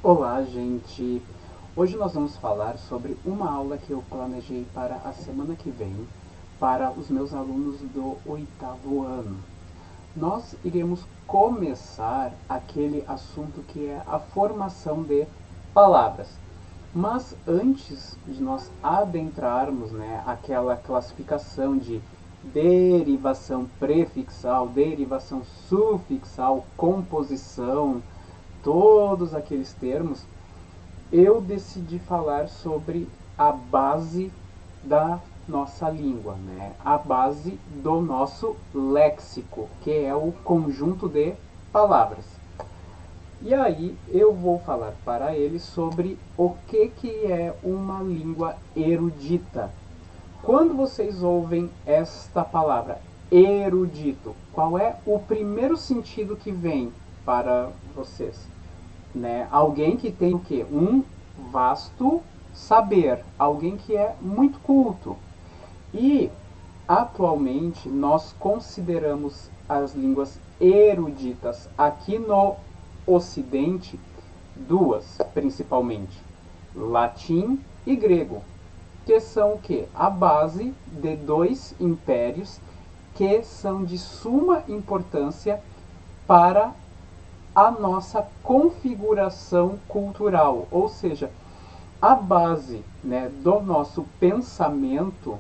Olá, gente! Hoje nós vamos falar sobre uma aula que eu planejei para a semana que vem para os meus alunos do 8º ano. Nós iremos começar aquele assunto que é a formação de palavras. Mas antes de nós adentrarmos, aquela classificação de derivação prefixal, derivação sufixal, composição, todos aqueles termos, eu decidi falar sobre a base da nossa língua, a base do nosso léxico, que é o conjunto de palavras. E aí eu vou falar para eles sobre o que é uma língua erudita. Quando vocês ouvem esta palavra, erudito, qual é o primeiro sentido que vem para vocês? Alguém que tem o quê? Um vasto saber, alguém que é muito culto. E atualmente nós consideramos as línguas eruditas aqui no Ocidente duas, principalmente, latim e grego, que são o quê? A base de dois impérios que são de suma importância para a nossa configuração cultural, ou seja, a base do nosso pensamento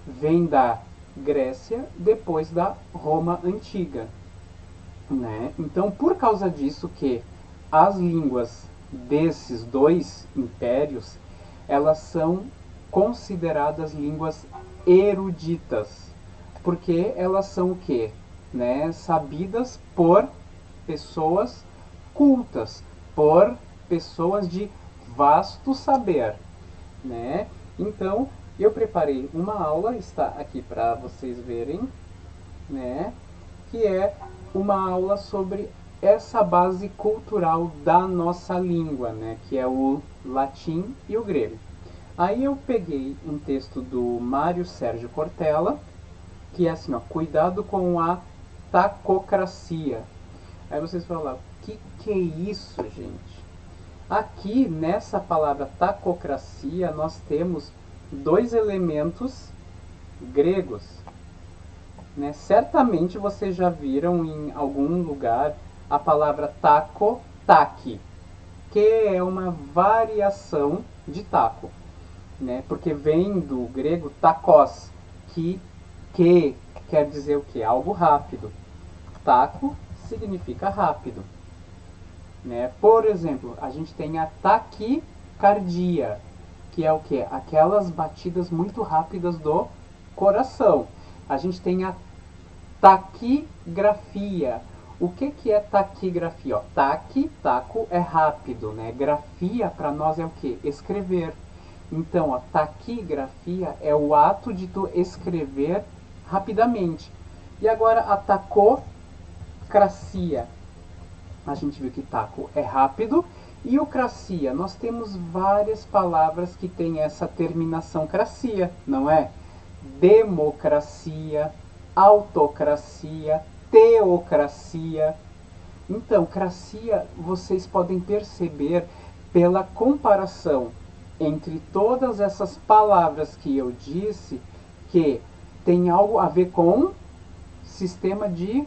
vem da Grécia, depois da Roma Antiga. Então, por causa disso que as línguas desses dois impérios, elas são consideradas línguas eruditas, porque elas são o quê? Sabidas por pessoas cultas, por pessoas de vasto saber. Então, eu preparei uma aula, está aqui para vocês verem, que é uma aula sobre essa base cultural da nossa língua, que é o latim e o grego. Aí eu peguei um texto do Mário Sérgio Cortella, que é assim, cuidado com a tacocracia. Aí vocês falam lá, o que é isso, gente? Aqui, nessa palavra tacocracia, nós temos dois elementos gregos. Certamente vocês já viram em algum lugar a palavra taco, taque, que é uma variação de taco, porque vem do grego takos, que quer dizer o quê? Algo rápido. Taco significa rápido. Por exemplo, a gente tem a taquicardia, que é o quê? Aquelas batidas muito rápidas do coração. A gente tem a taquigrafia. O que é taquigrafia? Taco é rápido, Grafia para nós é o quê? Escrever. Então, a taquigrafia é o ato de tu escrever rapidamente. E agora a tacocracia. A gente viu que taco é rápido. E o cracia, nós temos várias palavras que têm essa terminação cracia, não é? Democracia, autocracia, teocracia. Então, cracia, vocês podem perceber pela comparação entre todas essas palavras que eu disse, que tem algo a ver com sistema de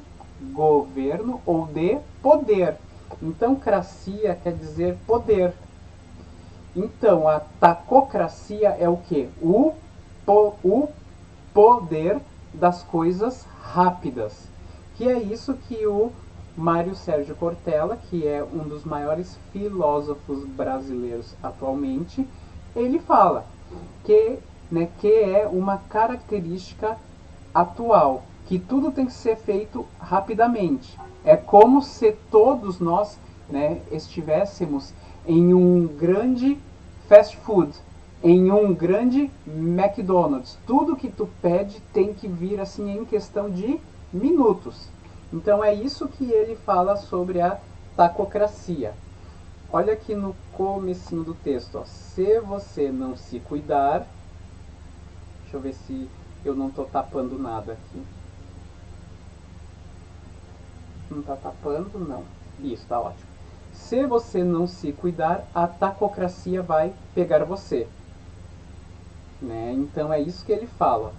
governo ou de poder. Então, cracia quer dizer poder. Então, a tacocracia é o quê? O poder das coisas rápidas. Que é isso que o Mário Sérgio Cortella, que é um dos maiores filósofos brasileiros atualmente, ele fala que é uma característica atual, que tudo tem que ser feito rapidamente. É como se todos nós estivéssemos em um grande fast food, em um grande McDonald's. Tudo que tu pede tem que vir assim em questão de minutos. Então é isso que ele fala sobre a tacocracia. Olha aqui no comecinho do texto. Se você não se cuidar... Deixa eu ver se eu não estou tapando nada aqui. Não está tapando? Não. Isso, está ótimo. Se você não se cuidar, a tacocracia vai pegar você. Né? Então é isso que ele fala.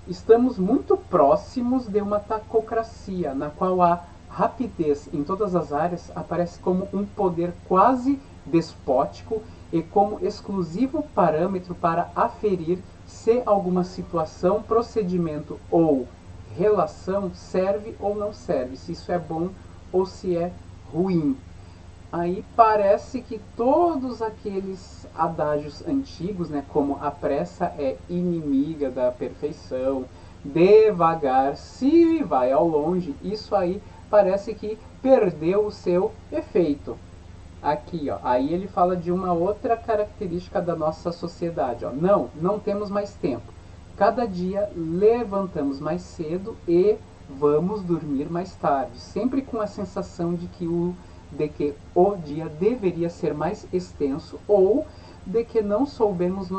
Estamos muito próximos de uma tacocracia, na qual a rapidez em todas as áreas aparece como um poder quase despótico e como exclusivo parâmetro para aferir se alguma situação, procedimento ou relação serve ou não serve, se isso é bom ou se é ruim. Aí parece que todos aqueles adágios antigos, né, como a pressa é inimiga da perfeição, devagar se vai ao longe, isso aí parece que perdeu o seu efeito. Aqui, ó, aí ele fala de uma outra característica da nossa sociedade. Ó. Não temos mais tempo. Cada dia levantamos mais cedo e vamos dormir mais tarde, sempre com a sensação de que o dia deveria ser mais extenso ou de que não soubemos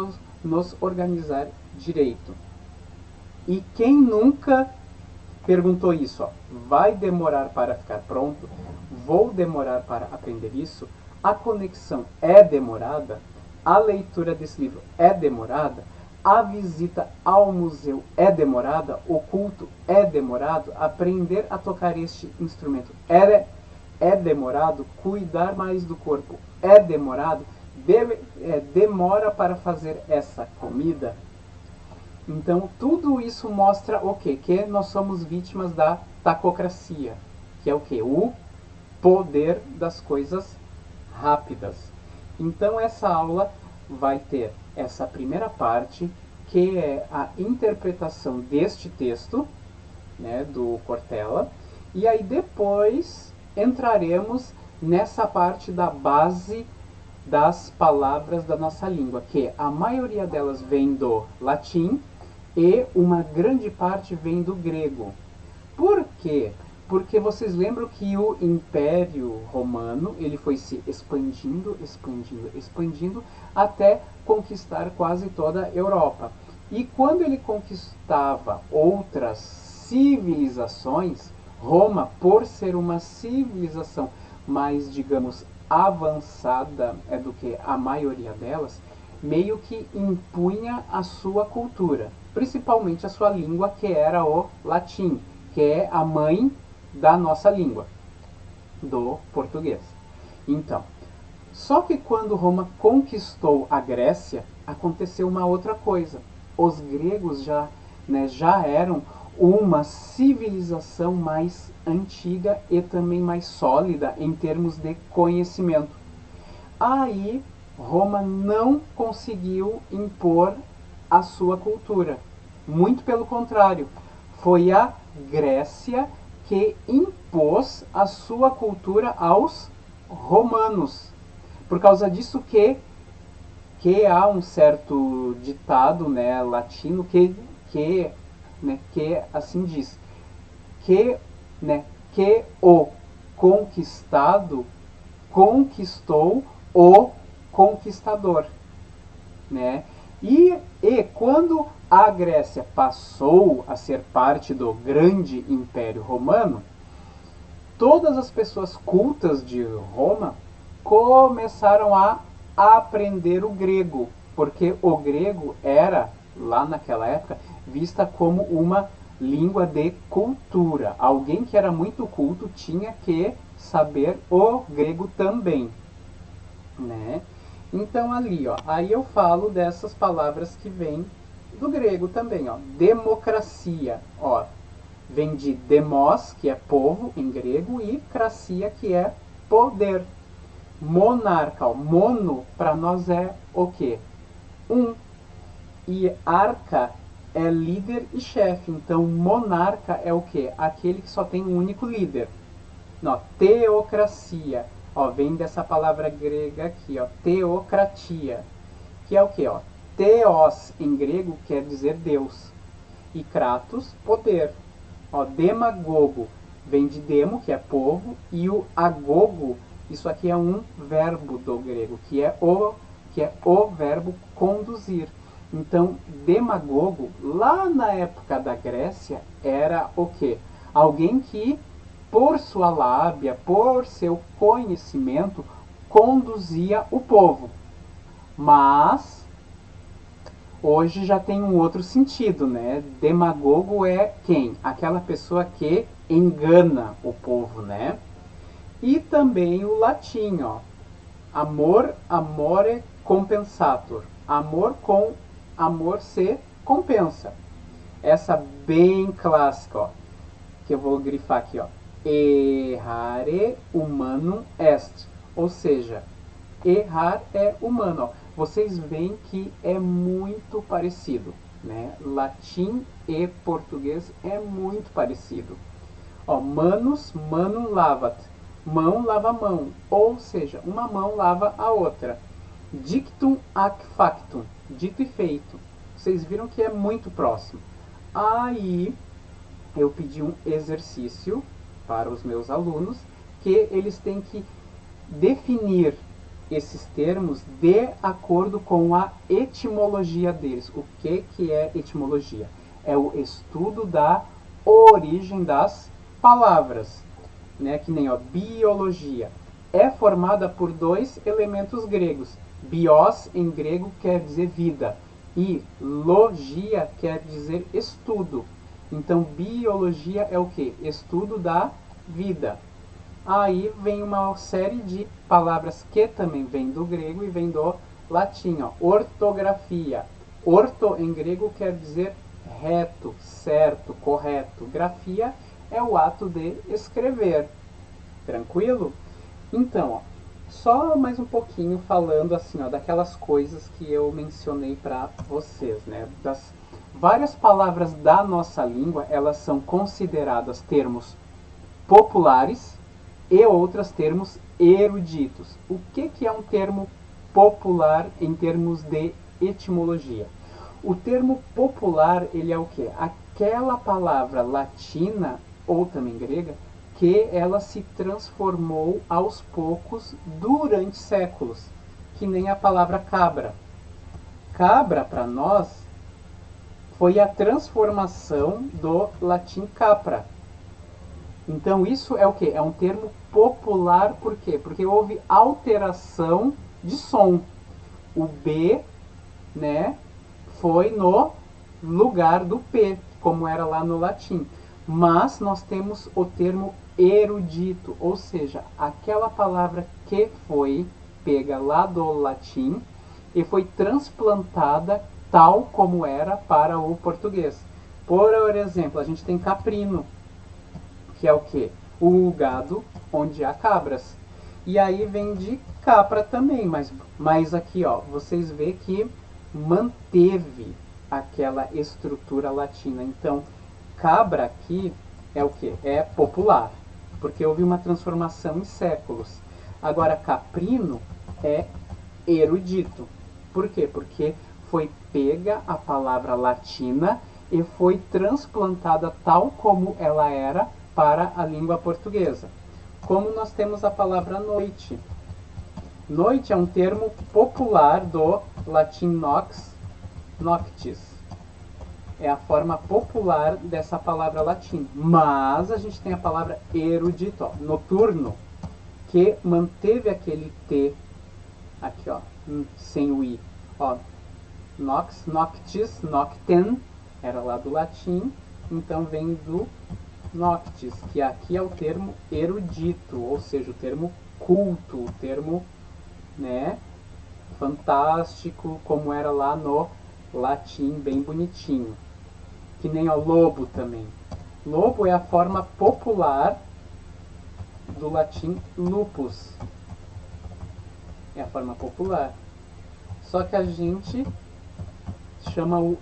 nos organizar direito. E quem nunca perguntou isso? Ó, vai demorar para ficar pronto? Vou demorar para aprender isso? A conexão é demorada? A leitura desse livro é demorada? A visita ao museu é demorada? O culto é demorado? Aprender a tocar este instrumento é demorado? Cuidar mais do corpo é demorado? Demora para fazer essa comida? Então, tudo isso mostra o quê? Que nós somos vítimas da tacocracia, que é o quê? O poder das coisas rápidas. Então, essa aula vai ter essa primeira parte, que é a interpretação deste texto, né, do Cortella, e aí depois entraremos nessa parte da base das palavras da nossa língua, que a maioria delas vem do latim e uma grande parte vem do grego. Por quê? Porque vocês lembram que o Império Romano ele foi se expandindo até conquistar quase toda a Europa. E quando ele conquistava outras civilizações, Roma, por ser uma civilização mais, digamos, avançada do que a maioria delas, meio que impunha a sua cultura, principalmente a sua língua, que era o latim, que é a mãe da nossa língua, do português. Então, só que quando Roma conquistou a Grécia, aconteceu uma outra coisa. Os gregos já eram uma civilização mais antiga e também mais sólida em termos de conhecimento. Aí Roma não conseguiu impor a sua cultura. Muito pelo contrário, foi a Grécia que impôs a sua cultura aos romanos. Por causa disso que há um certo ditado, né, latino que assim diz, que o conquistado conquistou o conquistador, né? E quando a Grécia passou a ser parte do grande Império Romano, todas as pessoas cultas de Roma começaram a aprender o grego, porque o grego era, lá naquela época, vista como uma língua de cultura. Alguém que era muito culto tinha que saber o grego também, né? Então ali, ó, aí eu falo dessas palavras que vêm do grego também, ó. Democracia, ó, vem de demos, que é povo em grego, e cracia, que é poder. Monarca, ó, mono para nós é o quê? Um. E arca é líder e chefe. Então, monarca é o quê? Aquele que só tem um único líder. Não, teocracia, ó, vem dessa palavra grega aqui, ó, teocratia, que é o quê? Ó? Theos em grego quer dizer Deus. E kratos, poder. Ó, demagogo vem de demo, que é povo, e o agogo, isso aqui é um verbo do grego, que é o verbo conduzir. Então, demagogo, lá na época da Grécia, era o quê? Alguém que por sua lábia, por seu conhecimento, conduzia o povo. Mas hoje já tem um outro sentido, né? Demagogo é quem? Aquela pessoa que engana o povo, né? E também o latim, ó. Amor, amore compensator. Amor com amor se compensa. Essa bem clássica, ó, que eu vou grifar aqui, ó. Errare humanum est. Ou seja, errar é humano, ó. Vocês veem que é muito parecido, né? Latim e português é muito parecido. Ó, manus, manum lavat. Mão lava mão. Ou seja, uma mão lava a outra. Dictum ac factum. Dito e feito. Vocês viram que é muito próximo. Aí eu pedi um exercício para os meus alunos que eles têm que definir esses termos de acordo com a etimologia deles. O que é etimologia? É o estudo da origem das palavras, né? Que nem, ó, biologia. É formada por dois elementos gregos. Bios, em grego, quer dizer vida. E logia quer dizer estudo. Então, biologia é o que? Estudo da vida. Aí vem uma série de palavras que também vem do grego e vem do latim. Ó. Ortografia. Orto, em grego, quer dizer reto, certo, correto. Grafia é o ato de escrever. Tranquilo? Então, ó, só mais um pouquinho falando assim, ó, daquelas coisas que eu mencionei para vocês, né? Das várias palavras da nossa língua, elas são consideradas termos populares e outras termos eruditos. O que é um termo popular em termos de etimologia? O termo popular, ele é o quê? Aquela palavra latina ou também grega que ela se transformou aos poucos durante séculos, que nem a palavra cabra. Cabra, para nós, foi a transformação do latim capra. Então isso é o que? É um termo popular, por quê? Porque houve alteração de som. O B, né, foi no lugar do P, como era lá no latim. Mas nós temos o termo erudito, ou seja, aquela palavra que foi pega lá do latim e foi transplantada tal como era para o português. Por exemplo, a gente tem caprino, que é o que? O gado onde há cabras. E aí vem de capra também, mas aqui, ó, vocês vê que manteve aquela estrutura latina. Então, cabra aqui é o que? É popular, porque houve uma transformação em séculos. Agora, caprino é erudito. Por quê? Porque foi pega a palavra latina e foi transplantada tal como ela era para a língua portuguesa. Como nós temos a palavra noite. Noite é um termo popular do latim nox, noctis. É a forma popular dessa palavra latim. Mas a gente tem a palavra erudito, ó, noturno, que manteve aquele T aqui, ó, sem o I. Ó, nox, noctis, nocten, era lá do latim, então vem do noctis, que aqui é o termo erudito, ou seja, o termo culto, o termo, né, fantástico, como era lá no latim, bem bonitinho. Que nem o lobo também. Lobo é a forma popular do latim lupus. É a forma popular. Só que a gente chama o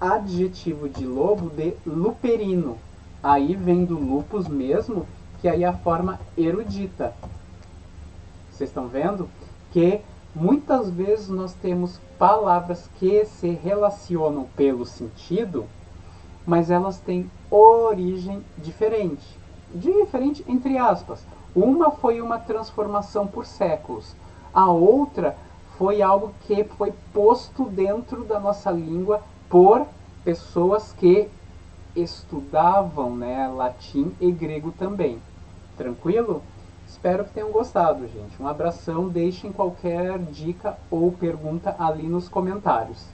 adjetivo de lobo de luperino. Aí vem do lupus mesmo, que aí é a forma erudita. Vocês estão vendo? Que muitas vezes nós temos palavras que se relacionam pelo sentido, mas elas têm origem diferente. Diferente entre aspas. Uma foi uma transformação por séculos. A outra foi algo que foi posto dentro da nossa língua por pessoas que estudavam, né, latim e grego também. Tranquilo? Espero que tenham gostado, gente. Um abração, deixem qualquer dica ou pergunta ali nos comentários.